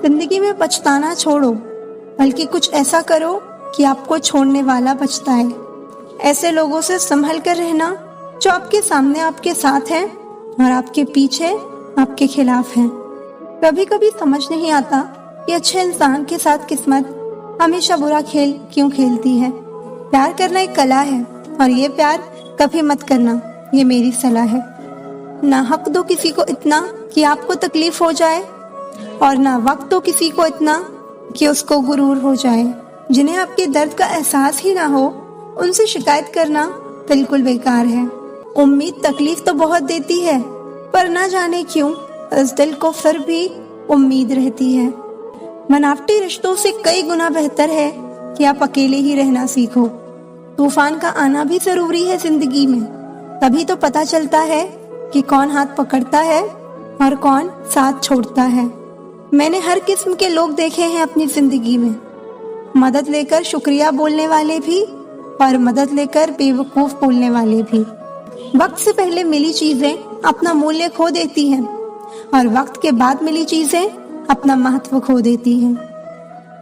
जिंदगी में पछताना छोड़ो, बल्कि कुछ ऐसा करो कि आपको छोड़ने वाला पछताए। ऐसे लोगों से संभल कर रहना जो आपके सामने आपके साथ हैं और आपके पीछे आपके खिलाफ हैं। कभी कभी समझ नहीं आता कि अच्छे इंसान के साथ किस्मत हमेशा बुरा खेल क्यों खेलती है। प्यार करना एक कला है और ये प्यार कभी मत करना, ये मेरी सलाह है। ना हक दो किसी को इतना कि आपको तकलीफ हो जाए, और ना वक्त दो किसी को इतना कि उसको गुरूर हो जाए। जिन्हें आपके दर्द का एहसास ही ना हो, उनसे शिकायत करना बिल्कुल बेकार है। उम्मीद तकलीफ तो बहुत देती है, पर ना जाने क्यों इस दिल को फिर भी उम्मीद रहती है। बनावटी रिश्तों से कई गुना बेहतर है कि आप अकेले ही रहना सीखो। तूफान का आना भी जरूरी है जिंदगी में, तभी तो पता चलता है कि कौन हाथ पकड़ता है और कौन साथ छोड़ता है। मैंने हर किस्म के लोग देखे हैं अपनी जिंदगी में, मदद लेकर शुक्रिया बोलने वाले भी और मदद लेकर बेवकूफ बोलने वाले भी। वक्त से पहले मिली चीजें अपना मूल्य खो देती हैं और वक्त के बाद मिली चीजें अपना महत्व खो देती हैं।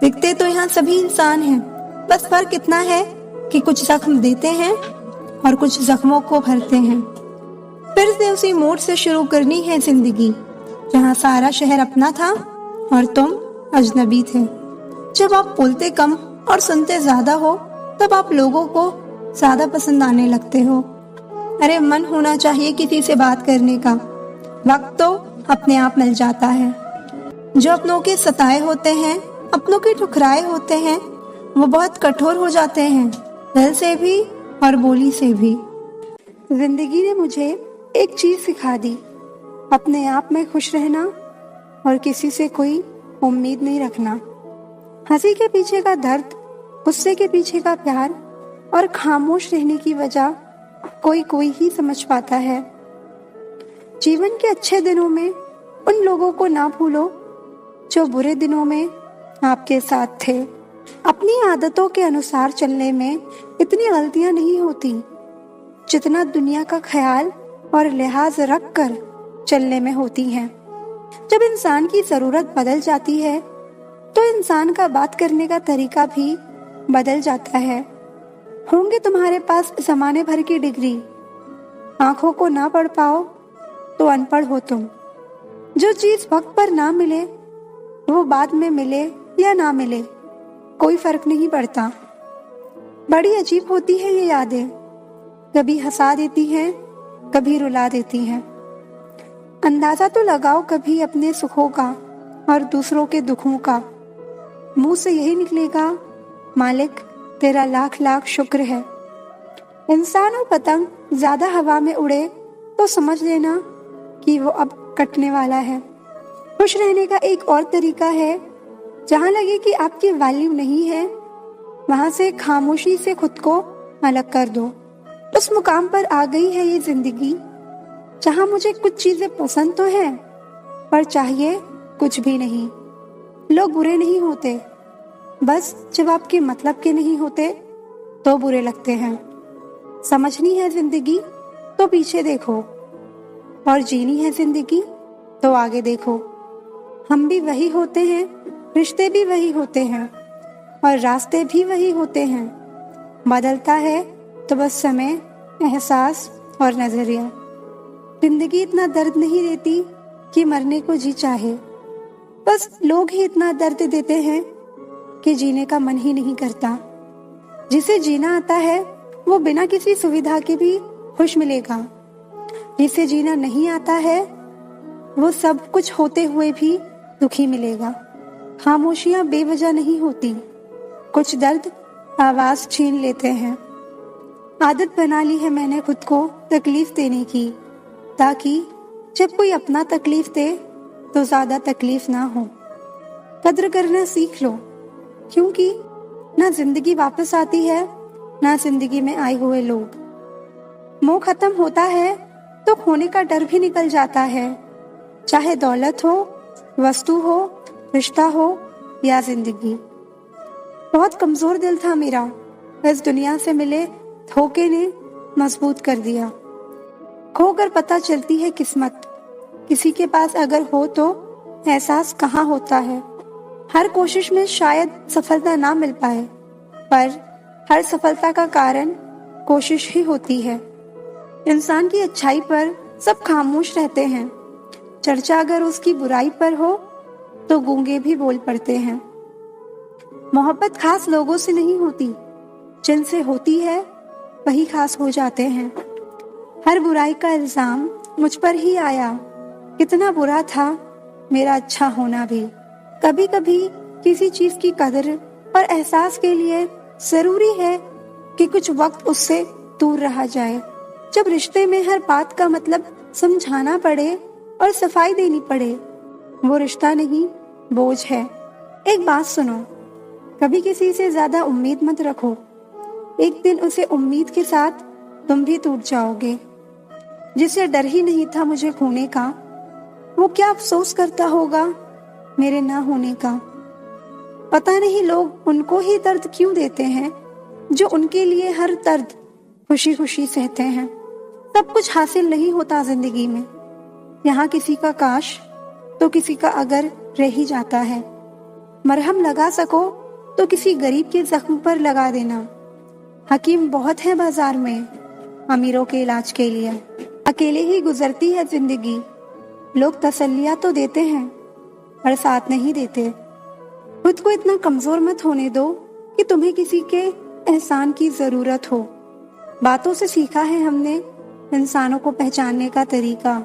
दिखते तो यहाँ सभी इंसान हैं, बस फर्क इतना है कि कुछ जख्म देते हैं और कुछ जख्मों को भरते हैं। फिर से उसी मोड़ से शुरू करनी है जिंदगी, जहाँ सारा शहर अपना था और तुम अजनबी थे। जब आप बोलते कम और सुनते ज्यादा हो, तब आप लोगों को ज्यादा पसंद आने लगते हो। अरे मन होना चाहिए किसी से बात करने का, वक्त तो अपने आप मिल जाता है। जो अपनों के सताए होते हैं, अपनों के ठुकराए होते हैं, वो बहुत कठोर हो जाते हैं, दिल से भी और बोली से भी। जिंदगी ने मुझे एक चीज सिखा दी, अपने आप में खुश रहना और किसी से कोई उम्मीद नहीं रखना। हंसी के पीछे का दर्द, गुस्से के पीछे का प्यार और खामोश रहने की वजह कोई ही समझ पाता है। जीवन के अच्छे दिनों में उन लोगों को ना भूलो जो बुरे दिनों में आपके साथ थे। अपनी आदतों के अनुसार चलने में इतनी गलतियां नहीं होती जितना दुनिया का ख्याल और लिहाज रख कर चलने में होती हैं। जब इंसान की जरूरत बदल जाती है तो इंसान का बात करने का तरीका भी बदल जाता है। होंगे तुम्हारे पास जमाने भर की डिग्री, आंखों को ना पढ़ पाओ तो अनपढ़ हो तुम। जो चीज वक्त पर ना मिले वो बाद में मिले या ना मिले, कोई फर्क नहीं पड़ता। बड़ी अजीब होती है ये यादें, कभी हंसा देती हैं, कभी रुला देती हैं। अंदाजा तो लगाओ कभी अपने सुखों का और दूसरों के दुखों का। मुंह से यही निकलेगा, मालिक तेरा लाख लाख शुक्र है। इंसान और पतंग ज्यादा हवा में उड़े तो समझ लेना कि वो अब कटने वाला है। खुश रहने का एक और तरीका है, जहाँ लगे कि आपकी वैल्यू नहीं है, वहां से खामोशी से खुद को अलग कर दो। उस मुकाम पर आ गई है ये जिंदगी जहाँ मुझे कुछ चीजें पसंद तो हैं, पर चाहिए कुछ भी नहीं। लोग बुरे नहीं होते, बस जब आपके मतलब के नहीं होते तो बुरे लगते हैं। समझनी है जिंदगी तो पीछे देखो, और जीनी है जिंदगी तो आगे देखो। हम भी वही होते हैं, रिश्ते भी वही होते हैं और रास्ते भी वही होते हैं। बदलता है तो बस समय, एहसास और नजरिया। जिंदगी इतना दर्द नहीं देती कि मरने को जी चाहे, बस लोग ही इतना दर्द देते हैं कि जीने का मन ही नहीं करता। जिसे जीना आता है वो बिना किसी सुविधा के भी खुश मिलेगा, जिसे जीना नहीं आता है वो सब कुछ होते हुए भी दुखी मिलेगा। खामोशियां बेवजह नहीं होती, कुछ दर्द आवाज छीन लेते हैं। आदत बना ली है मैंने खुद को तकलीफ देने की, ताकि जब कोई अपना तकलीफ दे तो ज्यादा तकलीफ ना हो। कद्र करना सीख लो, क्योंकि ना जिंदगी वापस आती है ना जिंदगी में आए हुए लोग। मोह खत्म होता है तो खोने का डर भी निकल जाता है, चाहे दौलत हो, वस्तु हो, रिश्ता हो या जिंदगी। बहुत कमजोर दिल था मेरा, इस दुनिया से मिले धोखे ने मजबूत कर दिया। खोकर पता चलती है किस्मत, किसी के पास अगर हो तो एहसास कहाँ होता है। हर कोशिश में शायद सफलता ना मिल पाए, पर हर सफलता का कारण कोशिश ही होती है। इंसान की अच्छाई पर सब खामोश रहते हैं, चर्चा अगर उसकी बुराई पर हो तो गूंगे भी बोल पड़ते हैं। मोहब्बत खास लोगों से नहीं होती, जिनसे होती है वही खास हो जाते हैं। हर बुराई का इल्जाम मुझ पर ही आया, कितना बुरा था मेरा अच्छा होना भी। कभी कभी किसी चीज की कदर और एहसास के लिए जरूरी है कि कुछ वक्त उससे दूर रहा जाए। जब रिश्ते में हर बात का मतलब समझाना पड़े और सफाई देनी पड़े, वो रिश्ता नहीं बोझ है। एक बात सुनो, कभी किसी से ज्यादा उम्मीद मत रखो, एक दिन उसे उम्मीद के साथ तुम भी टूट जाओगे। जिसे डर ही नहीं था मुझे खोने का, वो क्या अफसोस करता होगा मेरे ना होने का। पता नहीं लोग उनको ही दर्द क्यों देते हैं जो उनके लिए हर दर्द खुशी खुशी सहते हैं। सब कुछ हासिल नहीं होता जिंदगी में, यहाँ किसी का काश तो किसी का अगर रह ही जाता है। मरहम लगा सको तो किसी गरीब के जख्म पर लगा देना। हकीम बहुत है बाजार में अमीरों के इलाज के लिए। अकेले ही गुजरती है जिंदगी, लोग तसल्लियां तो देते हैं पर साथ नहीं देते। खुद को इतना कमजोर मत होने दो कि तुम्हें किसी के एहसान की जरूरत हो। बातों से सीखा है हमने इंसानों को पहचानने का तरीका।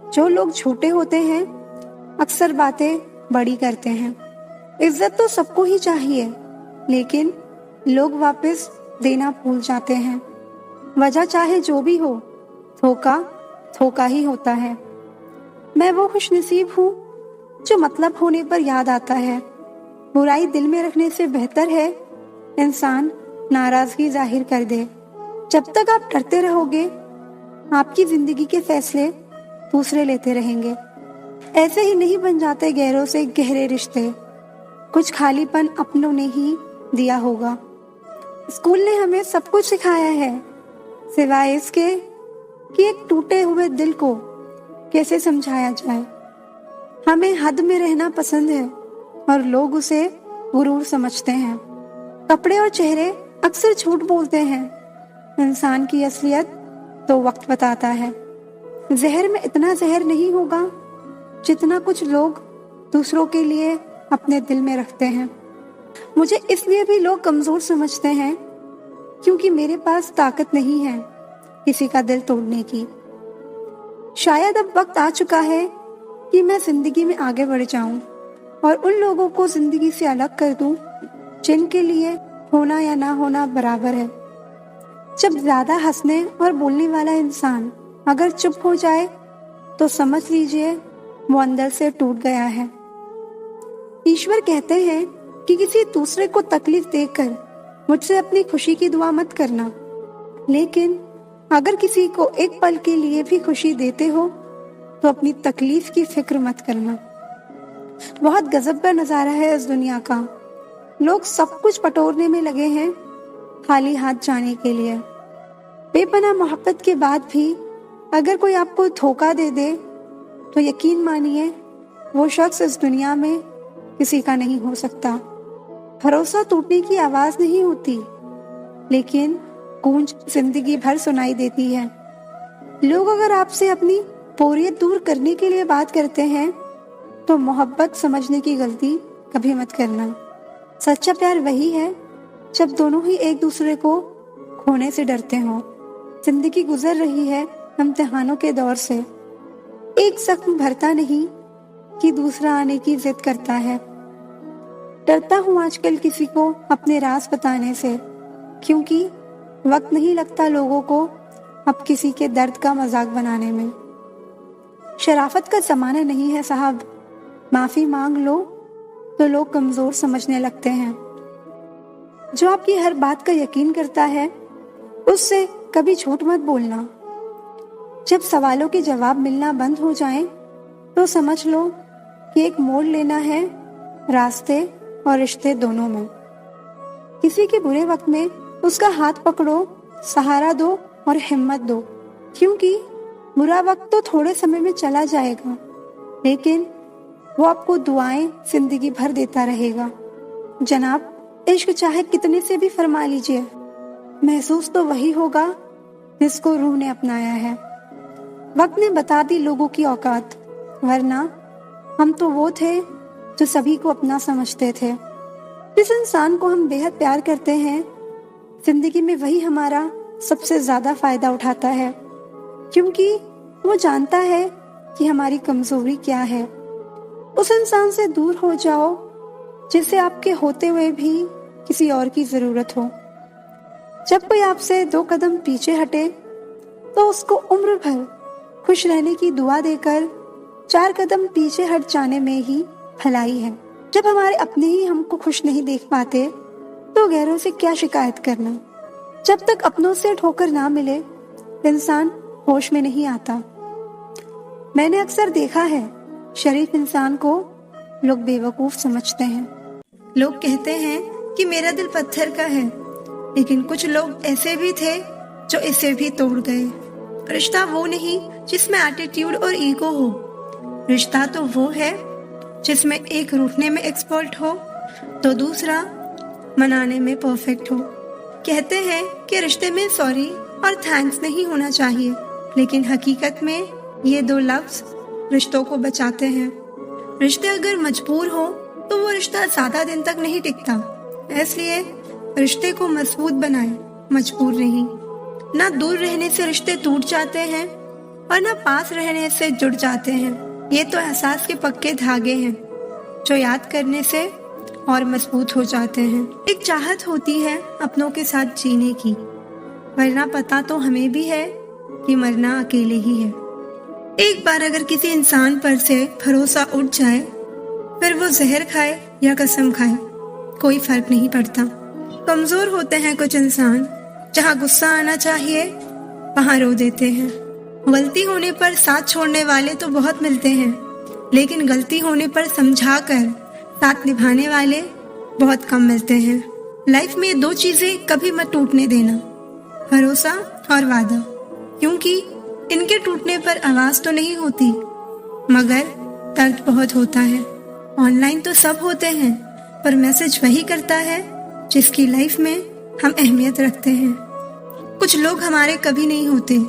जो लोग छोटे होते हैं अक्सर बातें बड़ी करते हैं। इज्जत तो सबको ही चाहिए, लेकिन लोग वापस देना भूल जाते हैं। वजह चाहे जो भी हो, धोखा धोखा ही होता है। मैं वो खुशनसीब हूँ जो मतलब होने पर याद आता है। बुराई दिल में रखने से बेहतर है इंसान नाराजगी जाहिर कर दे। जब तक आप डरते रहोगे, आपकी जिंदगी के फैसले दूसरे लेते रहेंगे। ऐसे ही नहीं बन जाते गहरों से गहरे रिश्ते, कुछ खालीपन अपनों ने ही दिया होगा। स्कूल ने हमें सब कुछ सिखाया है, सिवाय इसके कि एक टूटे हुए दिल को कैसे समझाया जाए। हमें हद में रहना पसंद है और लोग उसे गुरूर समझते हैं। कपड़े और चेहरे अक्सर झूठ बोलते हैं, इंसान की असलियत तो वक्त बताता है। जहर में इतना जहर नहीं होगा जितना कुछ लोग दूसरों के लिए अपने दिल में रखते हैं। मुझे इसलिए भी लोग कमजोर समझते हैं क्योंकि मेरे पास ताकत नहीं है किसी का दिल तोड़ने की। शायद अब वक्त आ चुका है कि मैं जिंदगी में आगे बढ़ जाऊं और उन लोगों को जिंदगी से अलग कर दूं जिनके लिए होना या ना होना बराबर है। जब ज्यादा हंसने और बोलने वाला इंसान अगर चुप हो जाए तो समझ लीजिए वो अंदर से टूट गया है। ईश्वर कहते हैं कि किसी दूसरे को तकलीफ देकर मुझसे अपनी खुशी की दुआ मत करना, लेकिन अगर किसी को एक पल के लिए भी खुशी देते हो तो अपनी तकलीफ की फिक्र मत करना। बहुत गजब का नजारा है इस दुनिया का। लोग सब कुछ बटोरने में लगे हैं खाली हाथ जाने के लिए। बेपनाह मोहब्बत के बाद भी अगर कोई आपको धोखा दे दे तो यकीन मानिए वो शख्स इस दुनिया में किसी का नहीं हो सकता। भरोसा टूटने की आवाज नहीं होती, लेकिन गूंज जिंदगी भर सुनाई देती है। लोग अगर आपसे अपनी बोरियत दूर करने के लिए बात करते हैं तो मोहब्बत समझने की गलती कभी मत करना। सच्चा प्यार वही है जब दोनों ही एक दूसरे को खोने से डरते हों। जिंदगी गुजर रही है इम्तिहानों के दौर से। एक जख्म भरता नहीं कि दूसरा आने की जिद करता है। डरता हूँ आजकल किसी को अपने राज बताने से, क्योंकि वक्त नहीं लगता लोगों को अब किसी के दर्द का मजाक बनाने में। शराफत का जमाना नहीं है साहब, माफी मांग लो तो लोग कमजोर समझने लगते हैं। जो आपकी हर बात का यकीन करता है उससे कभी झूठ मत बोलना। जब सवालों के जवाब मिलना बंद हो जाएं, तो समझ लो कि एक मोड़ लेना है रास्ते और रिश्ते दोनों में। किसी के बुरे वक्त में उसका हाथ पकड़ो, सहारा दो और हिम्मत दो, क्योंकि बुरा वक्त तो थोड़े समय में चला जाएगा, लेकिन वो आपको दुआएं जिंदगी भर देता रहेगा। जनाब, इश्क चाहे कितने से भी फरमा लीजिए, महसूस तो वही होगा जिसको रूह ने अपनाया है। वक्त ने बता दी लोगों की औकात, वरना हम तो वो थे जो सभी को अपना समझते थे। जिस इंसान को हम बेहद प्यार करते हैं, जिंदगी में वही हमारा सबसे ज्यादा फायदा उठाता है, क्योंकि वो जानता है कि हमारी कमजोरी क्या है। उस इंसान से दूर हो जाओ जिसे आपके होते हुए भी किसी और की जरूरत हो। जब कोई आपसे 2 कदम पीछे हटे तो उसको उम्र भर खुश रहने की दुआ देकर 4 कदम पीछे हट जाने में ही भलाई है। जब हमारे अपने ही हमको खुश नहीं देख पाते तो गैरों से क्या शिकायत करना। जब तक अपनों से ठोकर ना मिले, इंसान होश में नहीं आता। मैंने अक्सर देखा है, शरीफ इंसान को लोग बेवकूफ समझते हैं। लोग कहते हैं कि मेरा दिल पत्थर का है, लेकिन कुछ लोग ऐसे भी थे जो इसे भी तोड़ गए। रिश्ता वो नहीं जिसमें एटीट्यूड और ईगो हो। रिश्ता तो वो है जिसमें एक रूठने में एक्सपर्ट हो तो दूसरा मनाने में परफेक्ट हो। कहते हैं कि रिश्ते में सॉरी और थैंक्स नहीं होना चाहिए, लेकिन हकीकत में ये 2 लफ्ज रिश्तों को बचाते हैं। रिश्ते अगर मजबूर हो तो वो रिश्ता ज्यादा दिन तक नहीं टिकता। इसलिए रिश्ते को मजबूत बनाए, मजबूर नहीं। ना दूर रहने से रिश्ते टूट जाते हैं और ना पास रहने से जुड़ जाते हैं। ये तो एहसास के पक्के धागे हैं जो याद करने से और मजबूत हो जाते हैं। एक चाहत होती है अपनों के साथ जीने की, वरना पता तो हमें भी है कि मरना अकेले ही है। एक बार अगर किसी इंसान पर से भरोसा उठ जाए, फिर वो जहर खाए या कसम खाए, कोई फर्क नहीं पड़ता। कमजोर होते हैं कुछ इंसान, जहाँ गुस्सा आना चाहिए वहाँ रो देते हैं। गलती होने पर साथ छोड़ने वाले तो बहुत मिलते हैं, लेकिन गलती होने पर समझाकर साथ निभाने वाले बहुत कम मिलते हैं। लाइफ में 2 चीजें कभी मत टूटने देना, भरोसा और वादा, क्योंकि इनके टूटने पर आवाज तो नहीं होती, मगर दर्द बहुत होता है। ऑनलाइन तो सब होते हैं, पर मैसेज वही करता है जिसकी लाइफ में हम अहमियत रखते हैं। कुछ लोग हमारे कभी नहीं होते,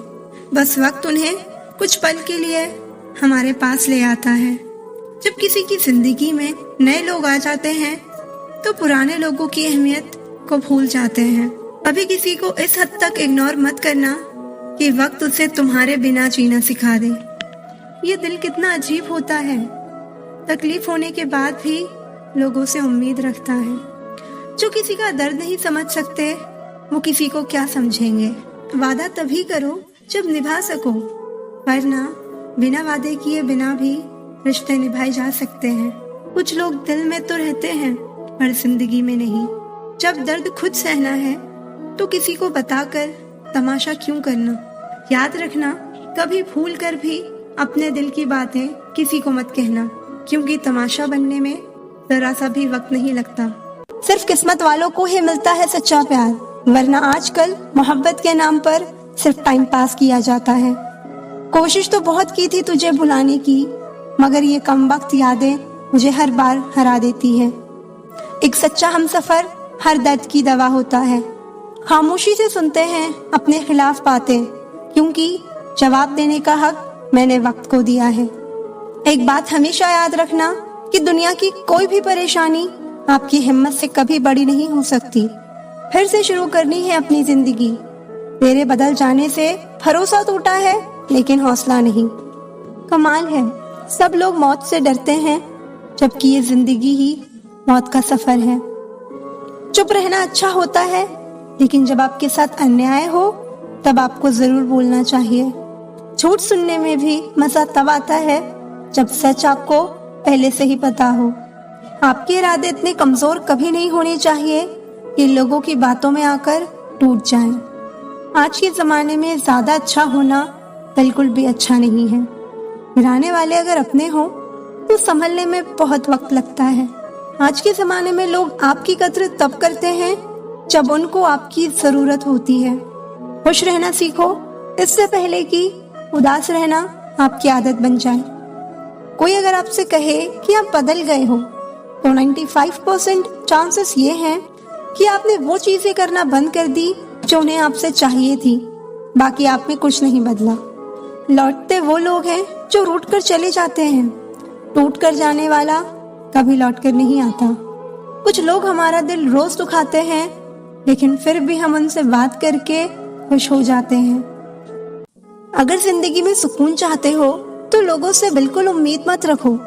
बस वक्त उन्हें कुछ पल के लिए हमारे पास ले आता है। जब किसी की जिंदगी में नए लोग आ जाते हैं तो पुराने लोगों की अहमियत को भूल जाते हैं। अभी किसी को इस हद तक इग्नोर मत करना कि वक्त उसे तुम्हारे बिना जीना सिखा दे। ये दिल कितना अजीब होता है, तकलीफ होने के बाद भी लोगों से उम्मीद रखता है। जो किसी का दर्द नहीं समझ सकते, वो किसी को क्या समझेंगे। वादा तभी करो जब निभा सको, वरना बिना वादे किए बिना भी रिश्ते निभाए जा सकते हैं। कुछ लोग दिल में तो रहते हैं पर जिंदगी में नहीं। जब दर्द खुद सहना है तो किसी को बताकर तमाशा क्यों करना। याद रखना, कभी भूल कर भी अपने दिल की बातें किसी को मत कहना, क्योंकि तमाशा बनने में जरा सा भी वक्त नहीं लगता। सिर्फ किस्मत वालों को ही मिलता है सच्चा प्यार, वरना आजकल मोहब्बत के नाम पर सिर्फ टाइम पास किया जाता है। कोशिश तो बहुत की थी तुझे भुलाने की, मगर ये कम वक्त यादें मुझे हर बार हरा देती है। एक सच्चा हमसफर हर दर्द की दवा होता है। खामोशी से सुनते हैं अपने खिलाफ बातें, क्योंकि जवाब देने का हक मैंने वक्त को दिया है। एक बात हमेशा याद रखना कि दुनिया की कोई भी परेशानी आपकी हिम्मत से कभी बड़ी नहीं हो सकती। फिर से शुरू करनी है अपनी जिंदगी। तेरे बदल जाने से भरोसा टूटा है, लेकिन हौसला नहीं। कमाल है, सब लोग मौत से डरते हैं, जबकि ये जिंदगी ही मौत का सफर है। चुप रहना अच्छा होता है, लेकिन जब आपके साथ अन्याय हो तब आपको जरूर बोलना चाहिए। झूठ सुनने में भी मजा तब आता है जब सच आपको पहले से ही पता हो। आपके इरादे इतने कमजोर कभी नहीं होने चाहिए कि लोगों की बातों में आकर टूट जाएं। आज के जमाने में ज्यादा अच्छा होना बिल्कुल भी अच्छा नहीं है। गिराने वाले अगर अपने हो तो संभलने में बहुत वक्त लगता है। आज के जमाने में लोग आपकी कद्र तब करते हैं जब उनको आपकी जरूरत होती है। खुश रहना सीखो, इससे पहले कि उदास रहना आपकी आदत बन जाए। कोई अगर आपसे कहे कि आप बदल गए हो तो 95% चांसेस ये हैं कि आपने वो चीजें करना बंद कर दी जो उन्हें आपसे चाहिए थी। बाकी आप में कुछ नहीं बदला। लौटते वो लोग हैं जो रूठ कर चले जाते हैं। टूट कर जाने वाला कभी लौट कर नहीं आता। कुछ लोग हमारा दिल रोज दुखाते हैं, लेकिन फिर भी हम उनसे बात करके खुश हो जाते हैं। अगर जिंदगी में सुकून चाहते हो तो लोगों से बिल्कुल उम्मीद मत रखो।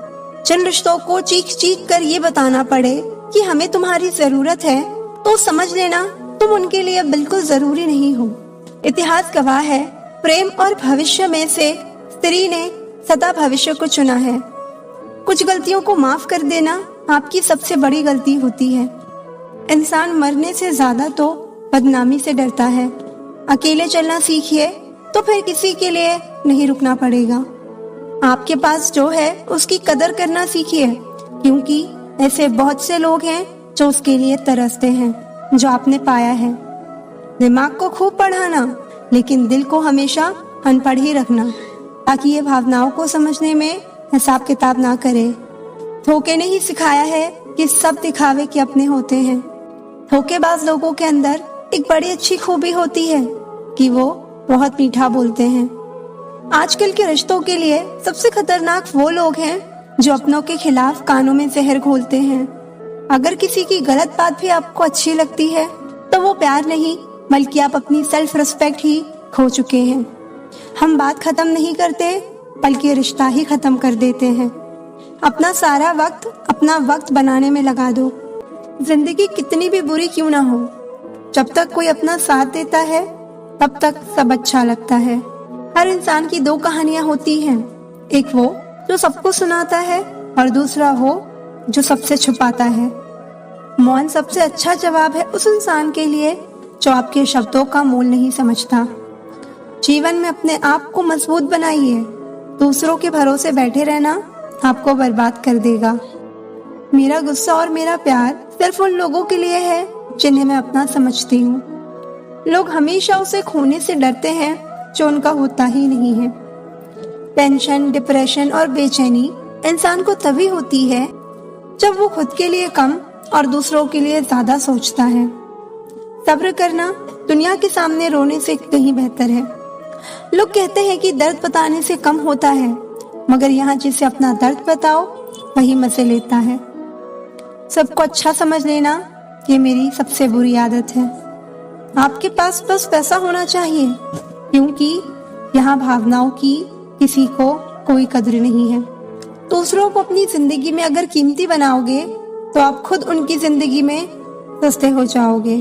जिन रिश्तों को चीख चीख कर ये बताना पड़े कि हमें तुम्हारी जरूरत है, तो समझ लेना तुम उनके लिए बिल्कुल जरूरी नहीं हो। इतिहास गवाह है, प्रेम और भविष्य में से स्त्री ने सदा भविष्य को चुना है। कुछ गलतियों को माफ कर देना आपकी सबसे बड़ी गलती होती है। इंसान मरने से ज्यादा तो बदनामी से डरता है। अकेले चलना सीखिए तो फिर किसी के लिए नहीं रुकना पड़ेगा। आपके पास जो है उसकी कदर करना सीखिए, क्योंकि ऐसे बहुत से लोग हैं जो उसके लिए तरसते हैं जो आपने पाया है। दिमाग को खूब पढ़ाना, लेकिन दिल को हमेशा अनपढ़ ही रखना, ताकि ये भावनाओं को समझने में हिसाब किताब ना करे। धोखे ने ही सिखाया है कि सब दिखावे के अपने होते हैं। धोखेबाज लोगों के अंदर एक बड़ी अच्छी खूबी होती है कि वो बहुत मीठा बोलते हैं। आजकल के रिश्तों के लिए सबसे खतरनाक वो लोग हैं जो अपनों के खिलाफ कानों में जहर घोलते हैं। अगर किसी की गलत बात भी आपको अच्छी लगती है तो वो प्यार नहीं, बल्कि आप अपनी सेल्फ रिस्पेक्ट ही खो चुके हैं। हम बात खत्म नहीं करते, बल्कि रिश्ता ही खत्म कर देते हैं। अपना सारा वक्त अपना वक्त बनाने में लगा दो। जिंदगी कितनी भी बुरी क्यों ना हो, जब तक कोई अपना साथ देता है तब तक सब अच्छा लगता है। हर इंसान की दो कहानियां होती हैं, एक वो जो सबको सुनाता है और दूसरा वो जो सबसे छुपाता है। मौन सबसे अच्छा जवाब है उस इंसान के लिए जो आपके शब्दों का मोल नहीं समझता। जीवन में अपने आप को मजबूत बनाइए। दूसरों के भरोसे बैठे रहना आपको बर्बाद कर देगा। मेरा गुस्सा और मेरा प्यार सिर्फ उन लोगों के लिए है जिन्हें मैं अपना समझती हूँ। लोग हमेशा उसे खोने से डरते हैं जो उनका होता ही नहीं है। टेंशन, डिप्रेशन और बेचैनी इंसान को तभी होती है जब वो खुद के लिए कम और दूसरों के लिए ज्यादा सोचता है। सब्र करना दुनिया के सामने रोने से कहीं बेहतर है। लोग कहते हैं कि दर्द बताने से कम होता है, मगर यहाँ जिसे अपना दर्द बताओ वही मजे लेता है। सबको अच्छा समझ लेना ये मेरी सबसे बुरी आदत है। आपके पास बस पैसा होना चाहिए, क्योंकि यहाँ भावनाओं की किसी को कोई कद्र नहीं है। दूसरों को अपनी जिंदगी में अगर कीमती बनाओगे तो आप खुद उनकी जिंदगी में सस्ते हो जाओगे।